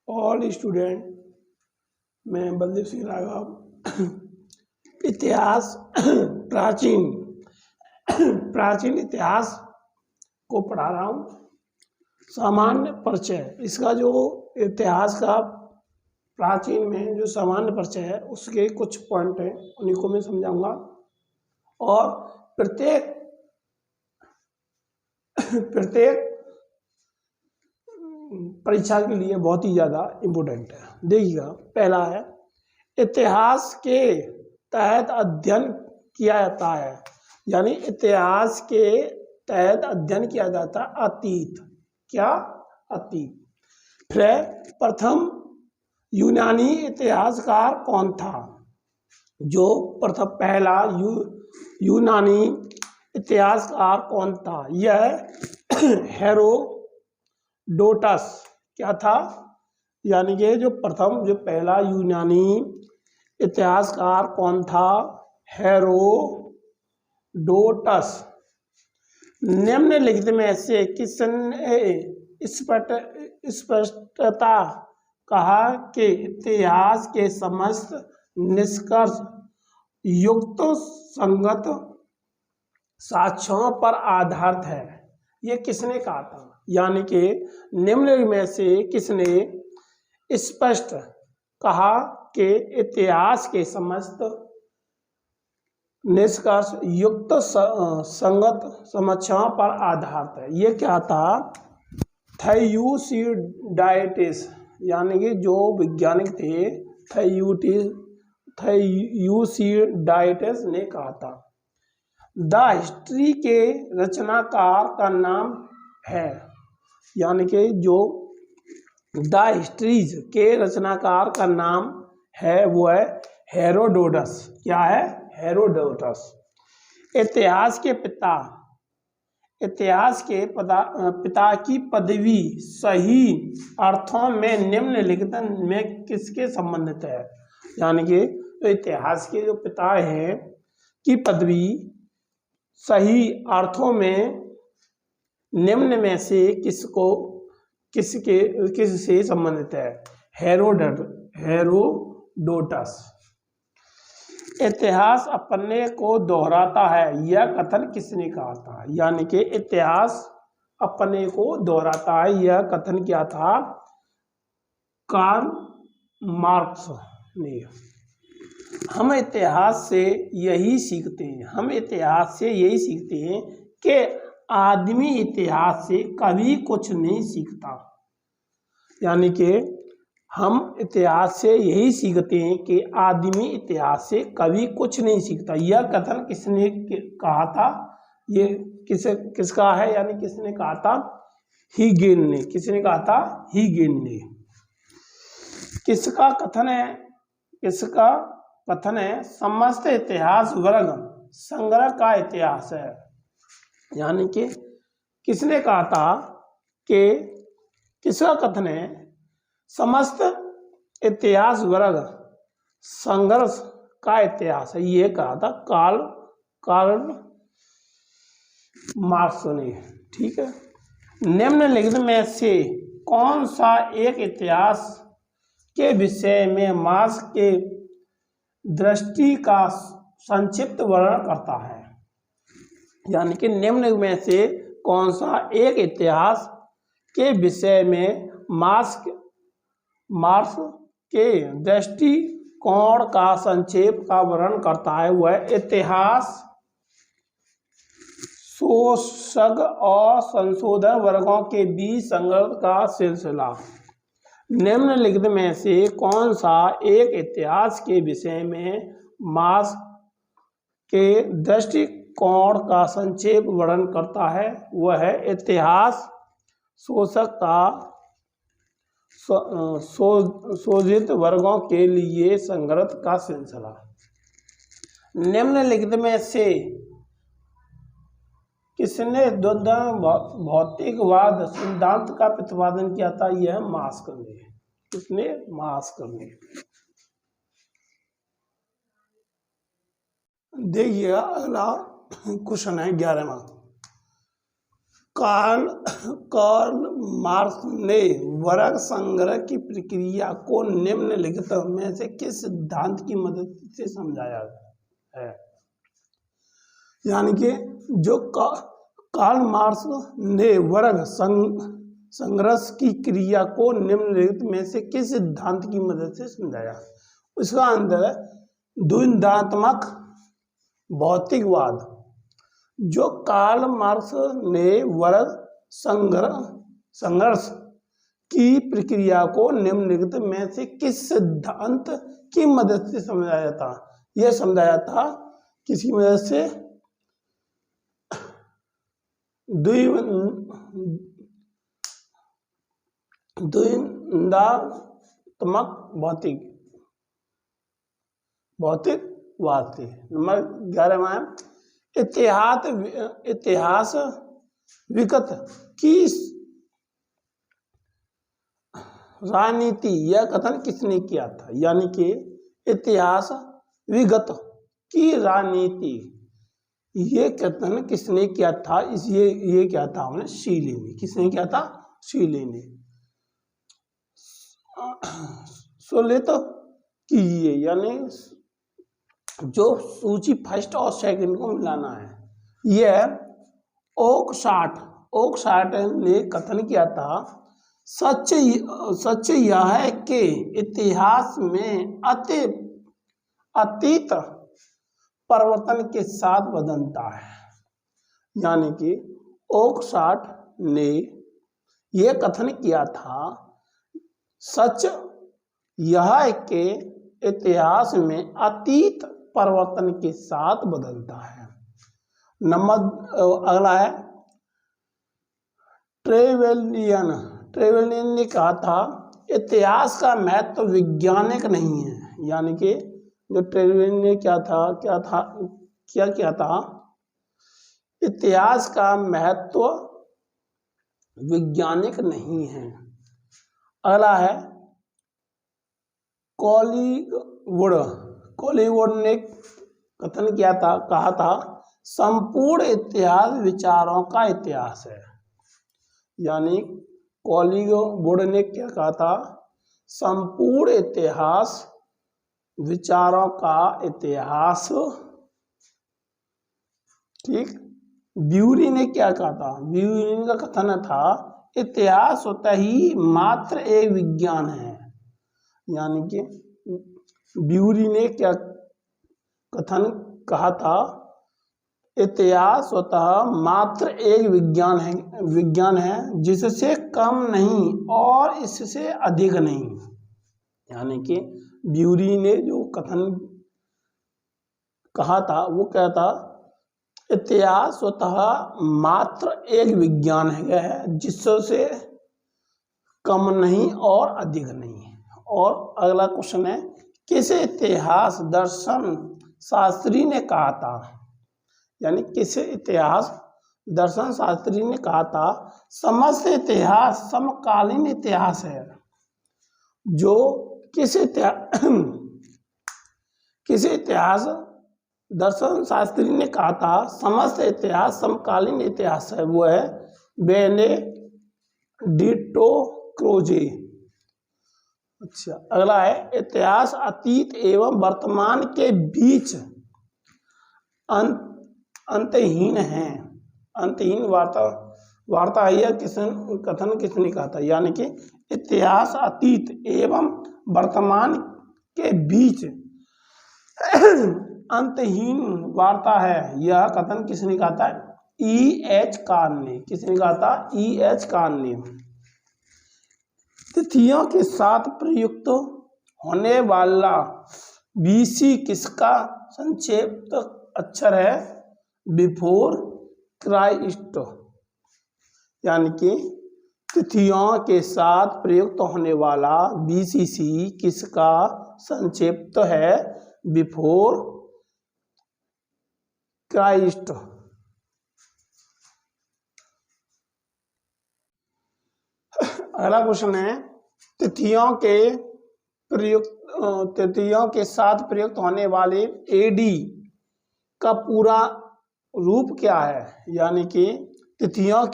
All student, मैं बलदेव सिंह राघव इतिहास प्राचीन इतिहास को पढ़ा रहा हूँ। सामान्य परिचय, इसका जो इतिहास का प्राचीन में जो सामान्य परिचय है उसके कुछ पॉइंट हैं, उन्हीं को मैं समझाऊंगा। और प्रत्येक परीक्षा के लिए बहुत ही ज़्यादा इम्पोर्टेंट है। देखिएगा, पहला है इतिहास के तहत अध्ययन किया जाता है, यानी इतिहास के तहत अध्ययन किया जाता है अतीत। क्या? अतीत। फिर प्रथम यूनानी इतिहासकार कौन था? जो प्रथम पहला यूनानी इतिहासकार कौन था? यह हेरोडोटस। क्या था? यानी कि जो पहला यूनानी इतिहासकार कौन था? हेरोडोटस। निम्नलिखित में से किसने स्पष्टता कहा कि इतिहास के समस्त निष्कर्ष युक्त संगत साक्ष्यों पर आधारित है? ये किसने कहा था? यानी कि निम्न में से किसने स्पष्ट कहा कि इतिहास के समस्त निष्कर्ष युक्त संगत साक्ष्यों पर आधारित है? ये क्या था? थयूसिडाइटिस, यानी कि जो वैज्ञानिक थे थयूसिडाइटिस ने कहा था। द हिस्ट्री के रचनाकार का नाम है, यानी कि जो द हिस्ट्रीज के रचनाकार का नाम है वो है हेरोडोटस। क्या है? हेरोडोटस। इतिहास के पिता की पदवी सही अर्थों में निम्नलिखित में किसके संबंधित है? यानी कि तो इतिहास के जो पिता हैं की पदवी सही अर्थों में निम्न में से किससे संबंधित है? हेरोडोटस। इतिहास अपने को दोहराता है, यह कथन किसने कहा था? यानी कि इतिहास अपने को दोहराता है, यह कथन क्या था? कार्ल मार्क्स ने। हम इतिहास से यही सीखते हैं कि आदमी इतिहास से कभी कुछ नहीं सीखता। यानी कि हम इतिहास से यही सीखते हैं कि आदमी इतिहास से कभी कुछ नहीं सीखता। यह कथन किसने कहा था? ये किसका है? यानी किसने कहा था? हीगेन ने। किसने कहा था? हीगेन ने। किसका कथन है? समस्त इतिहास वर्ग संग्रह का इतिहास है। यानी कि किसने कहा था कि किसका कथन है? समस्त इतिहास वर्ग संघर्ष का इतिहास है, ये कहा था कार्ल मार्क्स ने। ठीक है। निम्नलिखित में से कौन सा एक इतिहास के विषय में मार्क्स के दृष्टि का संक्षिप्त वर्णन करता है? यानी कि निम्न में से कौन सा एक इतिहास के विषय में मार्क्स के दृष्टिकोण का संक्षेप का वर्णन करता है? वह इतिहास शोधक और संशोधन वर्गों के बीच संघर्ष का सिलसिला। निम्नलिखित में से कौन सा एक इतिहास के विषय में मार्क्स के दृष्टिकोण का संक्षेप वर्णन करता है? वह है इतिहास शोधक का शोधित वर्गों के लिए संघर्ष का सिलसिला। निम्नलिखित में से किसने द्वंद्व भौतिकवाद सिद्धांत का प्रतिपादन किया था? यह मार्क्स ने। किसने? मार्क्स ने। देखिएगा, अगला क्वेश्चन है 11वां। कार्ल कार्ल मार्क्स ने वर्ग संग्रह की प्रक्रिया को निम्नलिखित में से किस सिद्धांत की मदद से समझाया है? यानी कि जो कार्ल मार्क्स ने वर्ग संग्रह की क्रिया को निम्नलिखित में से किस सिद्धांत की मदद से समझाया? उसका आंसर है द्वंद्वात्मक भौतिकवाद। जो कार्ल मार्क्स ने वर्ग संघर्ष की प्रक्रिया को निम्नलिखित में से किस सिद्धांत की मदद से समझाया था? यह समझाया था किसकी मदद से? द्वंद्वात्मक भौतिकवाद से। नंबर 11 में इतिहास विगत की राजनीति, यह कथन किसने किया था? यानी कि इतिहास विगत की राजनीति, ये कथन किसने किया था? ये क्या था? हमने शीले ने। किसने किया था? शीले ने। सुलित कीजिए, यानी जो सूची फर्स्ट और सेकंड को मिलाना है। यह ओकशाट ने कथन किया था, सच यह है कि इतिहास में अतीत परिवर्तन के साथ बदलता है। यानी कि ओकशाट ने यह कथन किया था, सच यह है कि इतिहास में अतीत परिवर्तन के साथ बदलता है। अगला है ट्रेवेलियन ने कहा था, इतिहास का महत्व वैज्ञानिक नहीं है। यानी कि जो ट्रेवेलियन ने क्या किया था? इतिहास का महत्व वैज्ञानिक नहीं है। अगला है कॉलीवुड ने कथन किया था, कहा था, संपूर्ण इतिहास विचारों का इतिहास है। यानी कॉलीवुड ने क्या कहा था? संपूर्ण इतिहास विचारों का इतिहास। ठीक। ब्यूरी ने क्या कहा था? ब्यूरी का कथन था, इतिहास स्वतः ही मात्र एक विज्ञान है। यानी कि ब्यूरी ने क्या कथन कहा था? इतिहास स्वतः मात्र एक विज्ञान है जिससे कम नहीं और इससे अधिक नहीं। यानी कि ब्यूरी ने जो कथन कहा था वो क्या था? इतिहास स्वतः मात्र एक विज्ञान है जिससे कम नहीं और अधिक नहीं। और अगला क्वेश्चन है, किस इतिहास दर्शन शास्त्री ने कहा था? यानी किस इतिहास दर्शन शास्त्री ने कहा था, समस्त इतिहास समकालीन इतिहास है। जो किस इतिहास दर्शन शास्त्री ने कहा था समस्त इतिहास समकालीन इतिहास है, वो है बेनेडिक्टो क्रोजे। अच्छा, अगला है, इतिहास अतीत एवं वर्तमान के बीच अंतहीन है। अंतहीन वार्ता यह कथन किसने कहा था? यानी कि इतिहास अतीत एवं वर्तमान के बीच अंतहीन वार्ता है, यह कथन किसने कहा था? E.H. कार्ल ने। किसने कहा था? E.H. कार्ल ने। तिथियों के साथ प्रयुक्त होने वाला BC किसका संक्षिप्त अक्षर है? Before Christ. यानी कि तिथियों के साथ प्रयुक्त होने वाला BCC किसका संक्षिप्त है? Before Christ. अगला क्वेश्चन है, तिथियों के साथ प्रयुक्त होने वाले AD का पूरा रूप क्या है? यानी कि तिथियों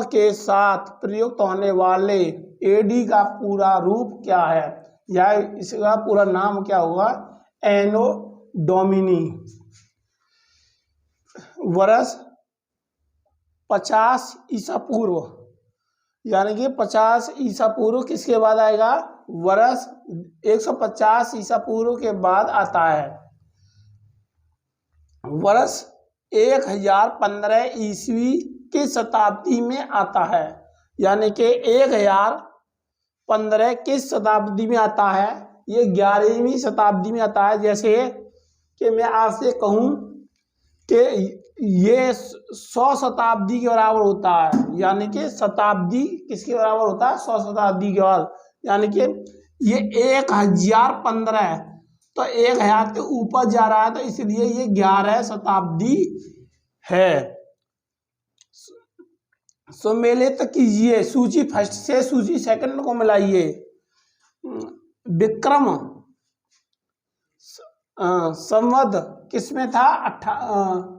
के साथ प्रयुक्त होने वाले एडी का पूरा रूप क्या है, या इसका पूरा नाम क्या होगा? एनो डोमिनी। वर्ष 50 ईसा पूर्व, यानी कि 50 ईसा पूर्व किसके बाद आएगा? वर्ष 150 ईसा पूर्व के बाद आता है। वर्ष 1015 ईस्वी की शताब्दी में आता है, यानी कि 1015 किस शताब्दी में आता है? ये 11वीं शताब्दी में आता है। जैसे कि मैं आपसे कहूँ कि ये 100 शताब्दी के बराबर होता है, यानी कि शताब्दी किसके बराबर होता है? 100 शताब्दी के बाद, यानी कि ये 1015 है, तो 1000 के ऊपर जा रहा है, तो इसलिए ये 11 शताब्दी है। सम्मिलित कीजिए, सूची फर्स्ट से सूची सेकंड को मिलाइए। विक्रम संवत किसमें था?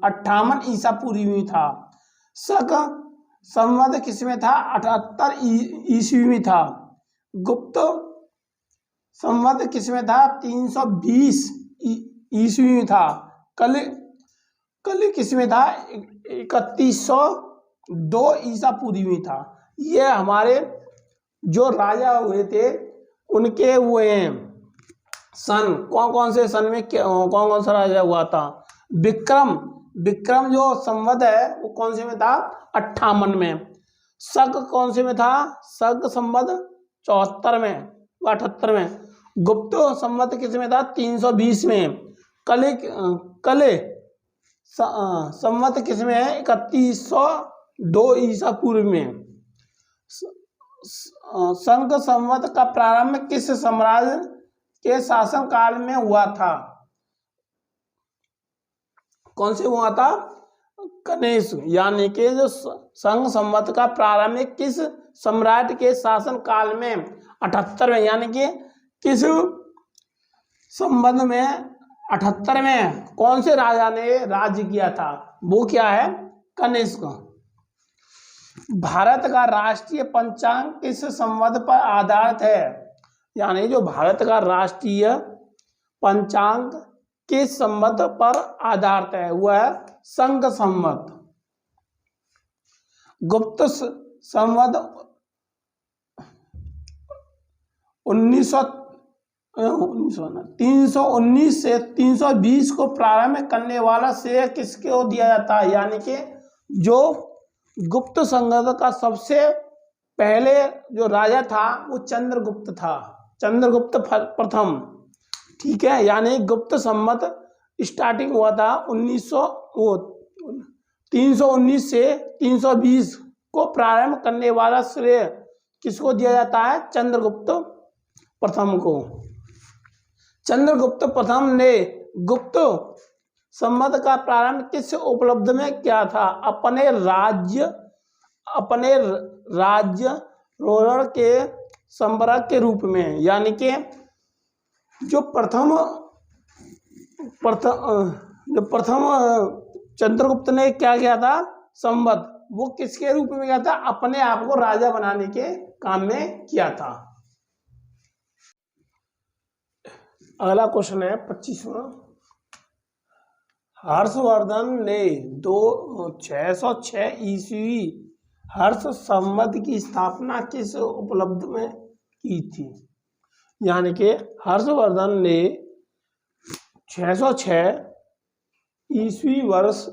58 ईसा पूर्व में था। शक संवत किसमें था? 78 ईस्वी में था। गुप्त संवत किसमें था? 320 ईस्वी में था। कल किसमें था? 3102 ईसा पूर्व में था। ये हमारे जो राजा हुए थे उनके हुए सन, कौन कौन से सन में कौन कौन सा राजा हुआ था? विक्रम जो संवत है वो कौन से में था? 58 में। शक कौन से में था? शक संवत 74 में, 78 में। गुप्त संवत किस में था? 320 में। कले संवत किस में है? 3102 ईसा पूर्व में। संघ संवत का प्रारंभ किस साम्राज्य के शासन काल में हुआ था? कौन से हुआ था? कनिष्क। यानी कि जो संघ संवत का प्रारंभ किस सम्राट के शासन काल में? 78 में। यानी कि किस संबंध में? 78 में कौन से राजा ने राज्य किया था? वो क्या है? कनिष्क। भारत का राष्ट्रीय पंचांग किस संवत पर आधारित है? यानी जो भारत का राष्ट्रीय पंचांग किस संवत पर आधारित है? वह है संघ संवत। गुप्त संवत 319 से 320 को प्रारंभ करने वाला श्रेय किसको दिया जाता है? यानी कि जो गुप्त संवत का सबसे पहले जो राजा था वो चंद्रगुप्त था, चंद्रगुप्त प्रथम। ठीक है, यानी गुप्त संवत स्टार्टिंग हुआ था 319 से 320 को प्रारंभ करने वाला श्रेय किसको दिया जाता है? चंद्रगुप्त प्रथम को। चंद्रगुप्त प्रथम ने गुप्त संवत का प्रारंभ किस उपलब्ध में किया था? अपने राज्य रोहण के संवर्ग के रूप में। यानी कि जो प्रथम चंद्रगुप्त ने क्या किया था? संवत, वो किसके रूप में किया था? अपने आप को राजा बनाने के काम में किया था। अगला क्वेश्चन है 25वां। हर्षवर्धन ने 606 ईस्वी हर्ष संवत की स्थापना किस उपलब्ध में की थी? यानी कि हर्षवर्धन ने 606 ईस्वी वर्ष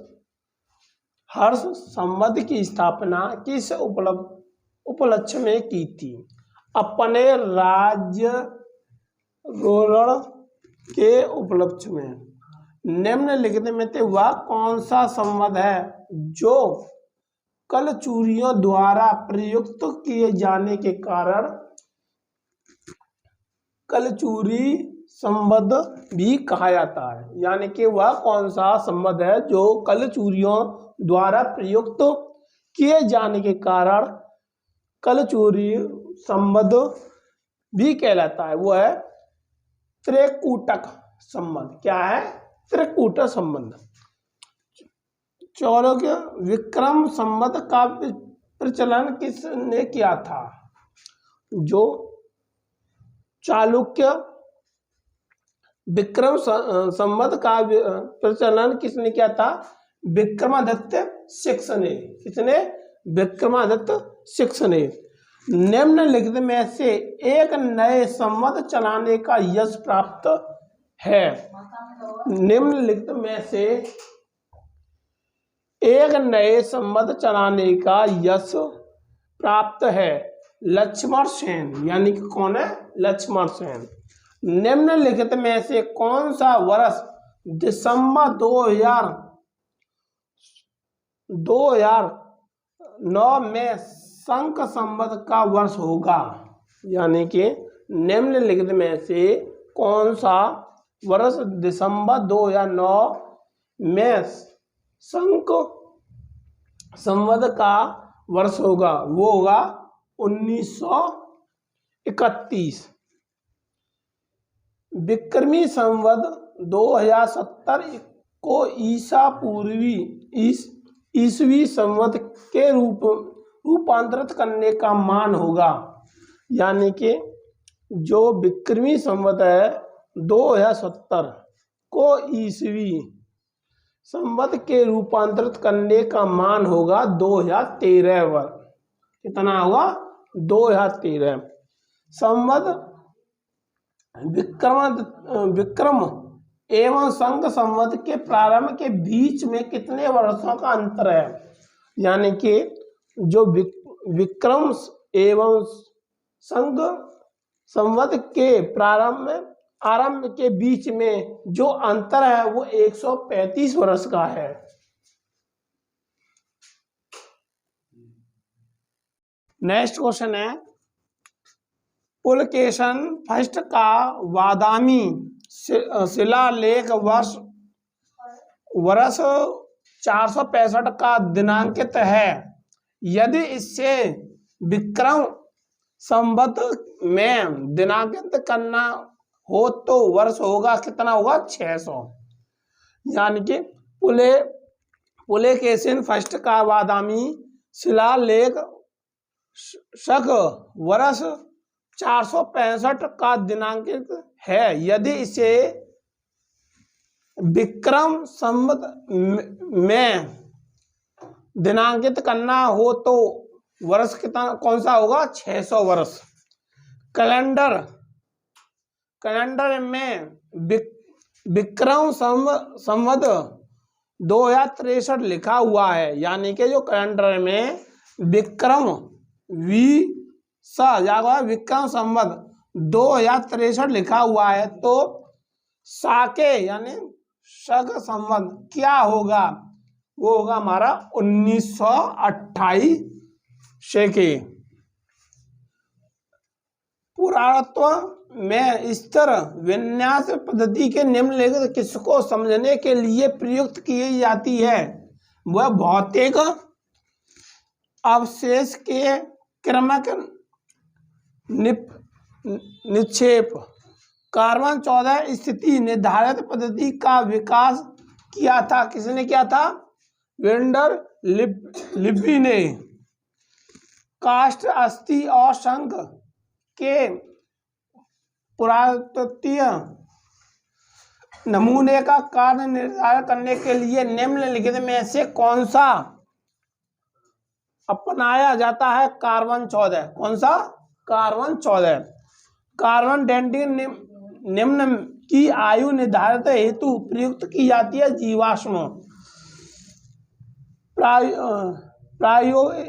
हर्ष संवत की स्थापना किस उपलक्ष्य में की थी? अपने राज्य रोहण के उपलक्ष्य में। निम्नलिखित में से वह कौन सा संवत है जो कलचूरियों द्वारा प्रयुक्त किए जाने के कारण कलचूरी संवत भी कहा जाता है? यानी कि वह कौन सा संवत है जो कलचूरियों द्वारा प्रयुक्त किए जाने के कारण कलचूरी संवत भी कहलाता है? वो है त्रिकूटक संबंध। क्या है? त्रिकूट संबंध। चालुक्य विक्रम संवत का प्रचलन किसने किया था? जो चालुक्य विक्रम संवत का प्रचलन किसने किया था? विक्रमादित्य शिक्ष ने। किसने? विक्रमादित्य शिक्ष ने। निम्नलिखित में से एक नए संवत चलाने का यश प्राप्त है। निम्नलिखित में से एक नए संवत चलाने का यश प्राप्त है। लक्ष्मण सेन, यानी कि कौन है? लक्ष्मण सेन। निम्नलिखित में से कौन सा वर्ष दिसंबर 2009 में शंख संवत का वर्ष होगा? यानी कि निम्नलिखित में से कौन सा वर्ष दिसंबर 2009 में शंख संवत का वर्ष होगा? वो होगा 1931। विक्रमी संवत 2070 को ईसवी संवत के रूपांतरित करने का मान होगा। यानी कि जो विक्रमी संवत है 2070 को ईसवी संवत के रूपांतरित करने का मान होगा 2013 वर्ष। कितना होगा? 2013। संवत विक्रम एवं शंख संवत के प्रारंभ के बीच में कितने वर्षों का अंतर है? यानी कि जो विक्रम एवं शंख संवत के आरंभ के बीच में जो अंतर है वो 135 वर्ष का है। नेक्स्ट क्वेश्चन है, पुलकेशन फर्स्ट का बादामी शिलालेख वर्ष 465 का दिनांकित है। यदि इससे विक्रम संवत में दिनांकित करना हो तो वर्ष होगा कितना? होगा 600। यानी कि पुलकेशिन फर्स्ट का बादामी शिलालेख शक वर्ष 465 का दिनांकित है। यदि इसे विक्रम संवत में दिनांकित करना हो तो वर्ष कितना कौन सा होगा? 600 वर्ष। कैलेंडर में विक्रम संवत 2063 लिखा हुआ है। यानी कि जो कैलेंडर में विक्रम विक्रम संवत 2063 लिखा हुआ है तो साके यानी शक संवत क्या होगा? वो होगा हमारा 1928 शेके। पुरातत्व में स्तर विन्यास पद्धति के निम्नलिखित किसको समझने के लिए प्रयुक्त की जाती है? वह भौतिक अवशेष के क्रमिक निक्षेप कार्बन 14 स्थिति निर्धारित पद्धति का विकास किया था। किसने किया था? वेंडर लिब्बी ने। काष्ठ अस्थि और शंख के पुरातत्वीय नमूने का कार्य निर्धारण करने के लिए निम्नलिखित में से कौन सा अपनाया जाता है? कार्बन 14। कौन सा? कार्बन 14। कार्बन डेटिंग निम्न की आयु निर्धारित हेतु प्रयुक्त की जाती है। जीवाश्म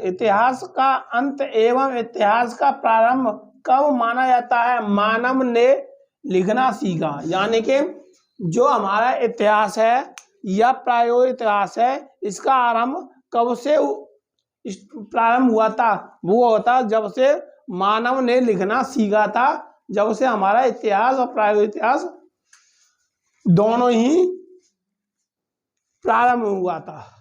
इतिहास का अंत एवं इतिहास का प्रारंभ कब माना जाता है? मानव ने लिखना सीखा। यानी कि जो हमारा इतिहास है या प्रायोगिक इतिहास है इसका आरंभ कब से प्रारंभ हुआ था? वो होता जब से मानव ने लिखना सीखा था, जब से हमारा इतिहास और प्रायोगिक इतिहास दोनों ही प्रारंभ हुआ था।